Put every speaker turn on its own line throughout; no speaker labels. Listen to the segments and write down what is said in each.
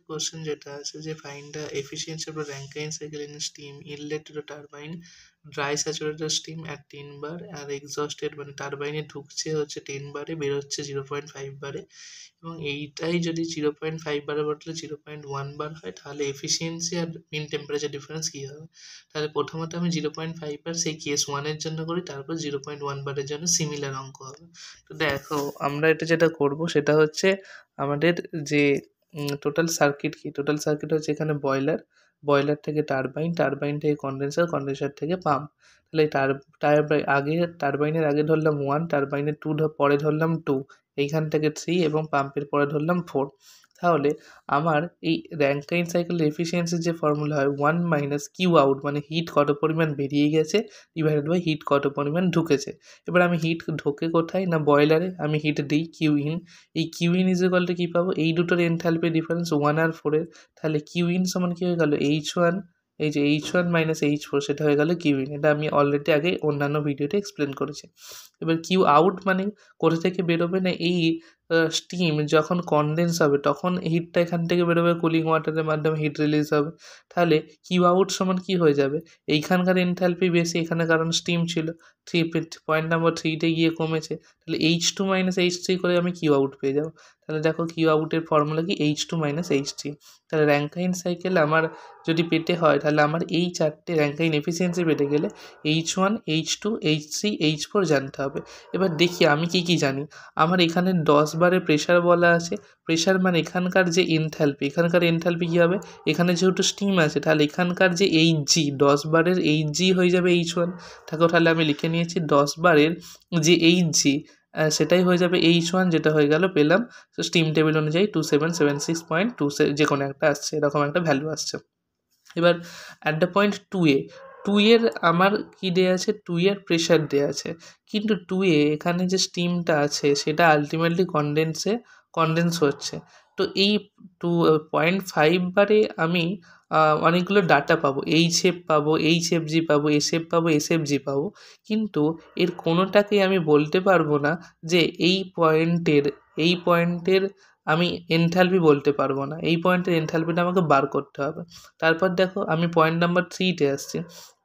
Question যেটা আছে যে find the efficiency of the Rankine cycle in steam inlet to the turbine dry saturated steam at 10 bar আর exhausted মানে টারবাইনে ঢুকছে হচ্ছে 10 বারে, বেরোচ্ছে 0.5 বারে, এবং এইটাই যদি 0.5 বারের বদলে 0.1 বার হয় তাহলে এফিসিয়েন্সি আর মিন টেম্পারেচার ডিফারেন্স কী হবে। তাহলে প্রথমত আমি 0.5 বার সেই কেস ওয়ানের জন্য করি, তারপর 0.1 বারের জন্য সিমিলার অঙ্ক হবে। তো দেখো আমরা এটা যেটা করব সেটা হচ্ছে আমাদের যে টোটাল সার্কিট হচ্ছে এখানে বয়লার থেকে টারবাইন থেকে কন্ডেন্সার থেকে পাম্প। তাহলে টারবাইনের আগে ধরলাম 1, টারবাইনের পরে ধরলাম 2, এইখান থেকে 3 এবং পাম্পের পরে ধরলাম 4। তাহলে আমার এই র্যাঙ্কাইন সাইকেলের এফিসিয়েন্সির যে ফর্মুলা হয় 1 মাইনাস কিউ আউট, মানে হিট কত পরিমাণ বেরিয়ে গেছে ডিভাইডেড বাই হিট কত পরিমাণ ঢুকেছে। এবার আমি হিট ঢোকে কোথায় না বয়লারে, আমি হিট দিই কিউ ইন। এই Q in is equal to কী পাবো, এই দুটোর এনথালপি ডিফারেন্স 1 আর 4 এর। তাহলে কিউ ইন সমান কী হয়ে গেল H1, এই যে H1 মাইনাস H4 সেটা হয়ে গেল কিউ ইন। এটা আমি অলরেডি আগে অন্যান্য ভিডিওতে এক্সপ্লেন করেছি। এবার কিউ আউট মানে কোথা থেকে বেরোবে না, এই স্টিম যখন কনডেন্স হবে তখন হিটটা এখান থেকে বেরোবে, কুলিং ওয়াটারের মাধ্যমে হিট রিলিজ হবে। তাহলে কিউ আউট সমান কী হয়ে যাবে, এইখানকার এনথালপি বেশি, এখানে কারণ স্টিম ছিল, পয়েন্ট নাম্বার 3তে গিয়ে কমেছে, তাহলে H2 মাইনাস H3 করে আমি কিউ আউট পেয়ে যাবো। তাহলে দেখো কিউ আউটের ফর্মুলা কি H2 মাইনাস H3। তাহলে র্যাঙ্কাইন সাইকেল আমার যদি পেতে হয় তাহলে আমার এই চারটে র্যাঙ্কাইন এফিসিয়েন্সি পেতে গেলে H1, H2, H3, H4 জানতে হবে। এবার দেখি আমি কি কি জানি। আমার এখানে 10 বারে প্রেশার বলা আছে, প্রেশার মানে এখানকার যে এনথালপি, এখানকার এনথালপি কী হবে, এখানে যেহেতু স্টিম আছে তাহলে এখানকার যে Hg 10 বারের Hg হয়ে যাবে H1। তাহলে আমি লিখে নিয়েছি 10 বারের যে Hg সেটাই হয়ে যাবে H1, যেটা হয়ে গেল পেলাম স্টিম টেবিল অনুযায়ী 2776.2 যে কোনো একটা আসছে, এরকম একটা ভ্যালু আসছে। এবার অ্যাট দ্য পয়েন্ট 2 এর আমার কী দেওয়া আছে, 2 এর প্রেশার দেওয়া আছে, কিন্তু 2 এখানে যে স্টিমটা আছে সেটা আলটিমেটলি কনডেন্স হচ্ছে। তো এই 2.5 বারে আমি অনেকগুলো ডাটা পাবো, HF পাবো, HFG পাবো, SF পাবো, SFG পাবো, কিন্তু এর কোনোটাকেই আমি বলতে পারবো না যে এই পয়েন্টের আমি এনথালপি বলতে পারবো না, এই পয়েন্টের এনথালপিটা আমাকে বার করতে হবে। তারপর দেখো আমি পয়েন্ট নাম্বার 3তে আসছি।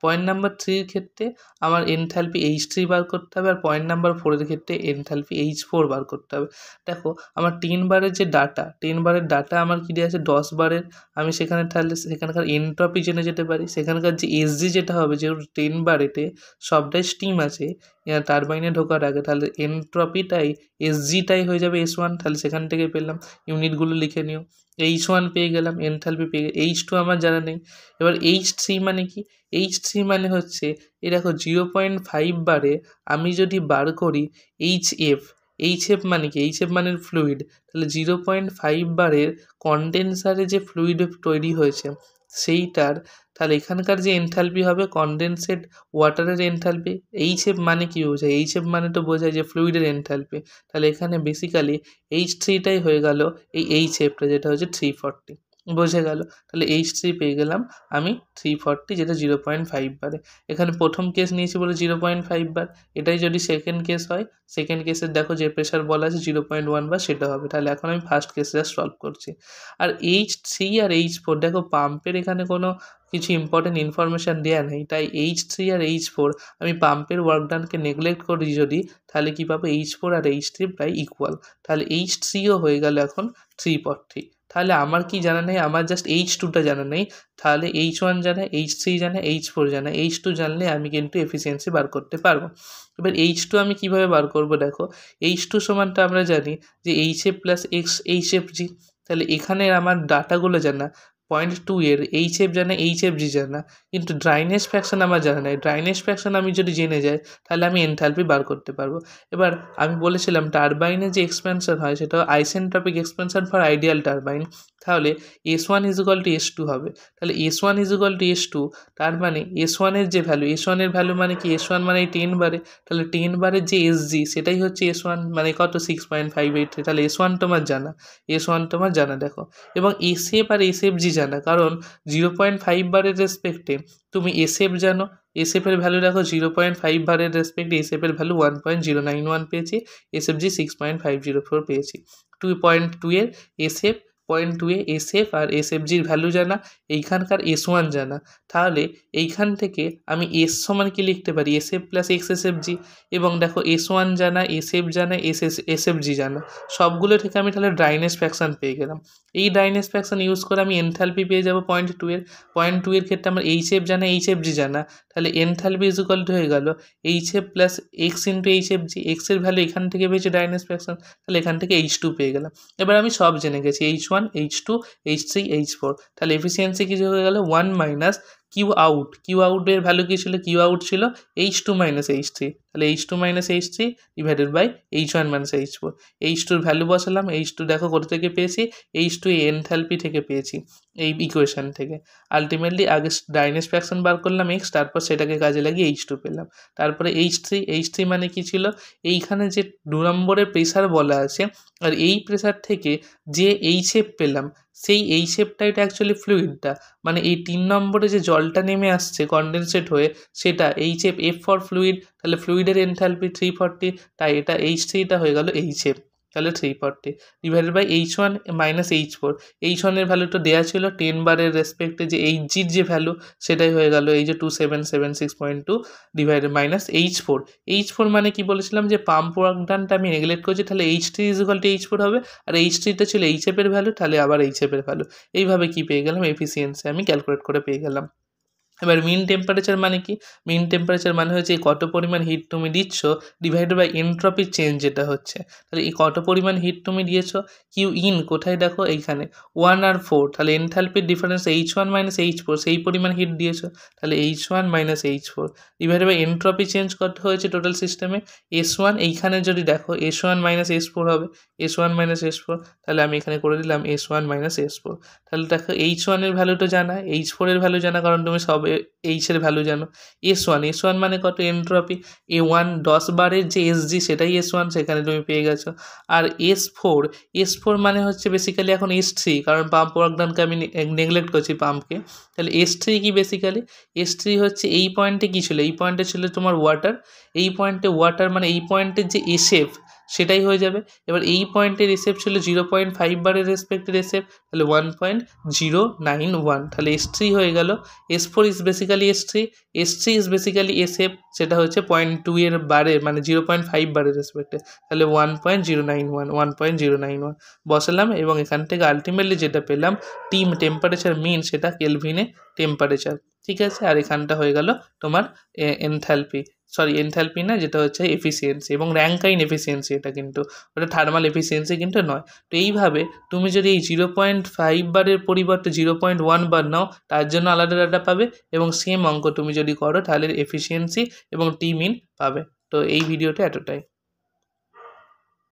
পয়েন্ট নাম্বার 3-র ক্ষেত্রে আমার এনথালপি H3 বার করতে হবে, আর পয়েন্ট নাম্বার 4-এর ক্ষেত্রে এনথালপি H4 বার করতে হবে। দেখো আমার 10 বারের যে ডাটা, 10 বারের ডাটা আমার কী দেওয়া আছে 10 বারের, আমি তাহলে সেখানকার এনট্রপি জেনে যেতে পারি। সেখানকার যে এসজি যেটা হবে, যেহেতু 10 বারেতে সবটাই স্টিম আছে টারবাইনে ঢোকার আগে, তাহলে এনট্রপিটাই এসজিটাই হয়ে যাবে S1। তাহলে সেখান থেকে পেলাম, ইউনিটগুলো লিখে নিও। H1 পেয়ে গেলাম, এনথালপি পেয়ে গেলাম। H2 আমার জানা নেই। এবার H3 মানে কি, H3 মানে হচ্ছে এই দেখো 0.5 বারে আমি যদি বার করি HF মানে কি, HF মানে ফ্লুইড, তাহলে 0.5 বারের কন্ডেন্সারে যে ফ্লুইড তৈরি হয়েছে সেইটার, তাহলে এখানকার যে এনথালপি হবে কনডেন্সেড ওয়াটারের এনথালপি। HF মানে কি বোঝায়, HF মানে তো বোঝায় যে ফ্লুইডের এনথালপি। তাহলে এখানে বেসিক্যালি H3টাই হয়ে গেল এই HFটা, যেটা হচ্ছে 340, বোঝা গেল। তাহলে H3 পেয়ে গেলাম আমি 340, যেটা 0.5 বারে। এখানে প্রথম কেস নিয়েছি বলে 0.5 বার, এটাই যদি সেকেন্ড কেস হয়, সেকেন্ড কেসের দেখো যে প্রেশার বলা আছে 0.1 বার, সেটা হবে। তাহলে এখন আমি ফার্স্ট কেসটা সলভ করছি। আর H3 আর H4 দেখো পাম্পের এখানে কোনো কিছু ইম্পর্টেন্ট ইনফরমেশান দেওয়া নেই, তাই H3 আর H4 আমি পাম্পের ওয়ার্কডানকে নেগলেক্ট করি যদি, তাহলে কী পাবো, H4 আর H3 প্রায় ইকুয়াল। তাহলে H3ও হয়ে গেল এখন 340। তাহলে আমার কি জানা নেই, আমার জাস্ট H2টা জানা নেই। তাহলে H1 জানা, H3 জানা, H4 জানা, H2 জানলে আমি কিন্তু এফিসিয়েন্সি বার করতে পারবো। এবার H2 আমি কিভাবে বার করব, দেখো H2 সমানটা আমরা জানি যে HF প্লাস HFG। তাহলে এখানে আমার ডাটাগুলো জানা, পয়েন্ট 2 এর HF জানা, HFG জানা, কিন্তু ড্রাইনেজ ফ্র্যাকশন আমার জানা নেই। ড্রাইনেজ ফ্র্যাকশন আমি যদি জেনে যাই তাহলে আমি এনথালপি বার করতে পারবো। এবার আমি বলেছিলাম টারবাইনে যে এক্সপেনশন হয় সেটা isentropic expansion for ideal turbine. তাহলে S1 = S2 হবে। তাহলে S1 = S2, তার মানে S1 এর যে ভ্যালু, S1 এর ভ্যালু মানে কি, S1 মানে 10 বারে, তাহলে 10 বারের যে SG সেটাই হচ্ছে S1, মানে কত 6.58। তাহলে S1 তোমার জানা, দেখো। এবং SF আর SFG জানা, কারণ 0.5 বারের রেসপেক্টে তুমি SF জানো, SF এর ভ্যালু দেখো 0.5 বারের রেসপেক্টে SF এর ভ্যালু 1.091 পেয়েছি, SFG 6.504 পেয়েছি। 2.2 এর SF পয়েন্ট 2 এ SF আর SFGর ভ্যালু জানা, এইখানকার S1 জানা, তাহলে এইখান থেকে আমি S সমান কি লিখতে পারি SF প্লাস XSFG, এবং দেখো S1 জানা, SF জানা, SFG জানা, সবগুলো থেকে আমি তাহলে ড্রাইনেস ফ্র্যাকশন পেয়ে গেলাম। এই ড্রাইনেস ফ্র্যাকশন ইউজ করে আমি এনথালপি পেয়ে যাবো পয়েন্ট 2 এর ক্ষেত্রে আমার HF জানা, HFG জানা, তাহলে এনথালপি ইজ ইকুয়াল টু হয়ে গেল HF plus X into HFG, X এর ভ্যালু এখান থেকে পেয়েছি ড্রাইনেস ফ্র্যাকশন, তাহলে এখান থেকে H2 পেয়ে গেলাম। এবার আমি সব জেনে গেছি H1, H2, H3, H4, তাহলে এফিসিয়েন্সি কিছু হয়ে গেল 1 মাইনাস কিউ আউটের ভ্যালু কী ছিল, কিউ আউট ছিল H2 মাইনাস H3, তাহলে H2 minus H3 divided by H1 minus H4, H2 এর ভ্যালু বসালাম, H2 দেখো কোথা থেকে পেয়েছি, H2 এনথালপি থেকে পেয়েছি এই ইকুয়েশন থেকে। আলটিমেটলি আগে ড্রাইনেস ফ্র্যাকশন বার করলাম X, তারপর সেটাকে কাজে লাগিয়ে H2 পেলাম। তারপরে H3 মানে কি ছিল, এইখানে যে 2 নম্বরের প্রেসার বলা আছে, আর এই প্রেসার থেকে যে HF পেলাম সেই HFটা এটা অ্যাকচুয়ালি ফ্লুইডটা, মানে এই 3 নম্বরে যে জলটা নেমে আসছে কনডেনসেট হয়ে সেটা HF, F ফর ফ্লুইড, তাহলে ফ্লুইডের এনথালপি 340, তাই এটা H3টা হয়ে গেল HF, তাহলে 340 divided by H1 minus H4, H1 এর ভ্যালুটা দেওয়া ছিল 10 বারের রেসপেক্টে, যে Hgর যে ভ্যালু সেটাই হয়ে গেল এই যে 2776.2 ডিভাইডেড মাইনাস H4 মানে কি বলেছিলাম যে পাম্প ওয়ার্ক ডানটা আমি নেগলেক্ট করছি, তাহলে H3 is equal two H4 হবে, আর H3টা ছিল HF এর ভ্যালু, তাহলে আবার HF এর ভ্যালু, এইভাবে কি পেয়ে গেলাম এফিসিয়েন্সি আমি ক্যালকুলেট করে পেয়ে গেলাম। এবার মিন টেম্পারেচার মানে কি, মিন টেম্পারেচার মানে হচ্ছে কত পরিমাণ হিট তুমি দিচ্ছ ডিভাইডেড বাই এনট্রপির চেঞ্জ যেটা হচ্ছে, তাহলে এই কত পরিমাণ হিট তুমি দিয়েছো, কিউ ইন কোথায় দেখো এইখানে 1 আর 4, তাহলে এনথালপির ডিফারেন্স H1 মাইনাস H4, সেই পরিমাণ হিট দিয়েছো, তাহলে H1 minus H4 divided by entropy change কত হয়েছে টোটাল সিস্টেমে S1, এইখানে যদি দেখো S1 মাইনাস S4 হবে, S1 মাইনাস S4, তাহলে আমি এখানে করে দিলাম S1 মাইনাস S4, তাহলে দেখো H1 এর ভ্যালুটা জানা, H4 এর ভ্যালু জানা, কারণ তুমি সব H এর ভ্যালু জানো, S1 মানে কত এনট্রপি, A1 10 বারের যে SG সেটাই S1, সেখানে তুমি পেয়ে গেছো, আর S4 মানে হচ্ছে বেসিক্যালি এখন S3, কারণ পাম্প ওয়ার্ক ডানকে আমি নেগলেক্ট করছি পাম্পকে, তাহলে S3 কি বেসিক্যালি, S3 হচ্ছে এই পয়েন্টে কী ছিল, এই পয়েন্টে ছিল তোমার ওয়াটার, এই পয়েন্টে ওয়াটার মানে এই পয়েন্টের যে SF সেটাই হয়ে যাবে। এবার এই পয়েন্টের SF ছিল 0.5 বারের রেসপেক্টের SF, তাহলে 1.091, তাহলে S3 হয়ে গেল। S4 is basically S3 is basically SF, সেটা হচ্ছে 0.2 এর বারে মানে 0.5 বারের রেসপেক্টে, তাহলে 1.091 বসালাম, এবং এখান থেকে আলটিমেটলি যেটা পেলাম টেম্পারেচার মিন সেটা কেলভিনে টেম্পারেচার, ঠিক আছে। আর এখানটা হয়ে গেল তোমার এনথালপি না, যেটা হচ্ছে এফিসিয়েন্সি, এবং র্যাঙ্কাইন এফিসিয়েন্সি, এটা কিন্তু ওটা থার্মাল এফিসিয়েন্সি কিন্তু নয়। তো এইভাবে তুমি যদি এই 0.5 বারের পরিবর্তে 0.1 বার নাও তার জন্য আলাদা ডাটা পাবে, এবং সেম অঙ্ক তুমি যদি করো তাহলে এফিসিয়েন্সি এবং টি মিন পাবে। তো এই ভিডিওটা এতটাই।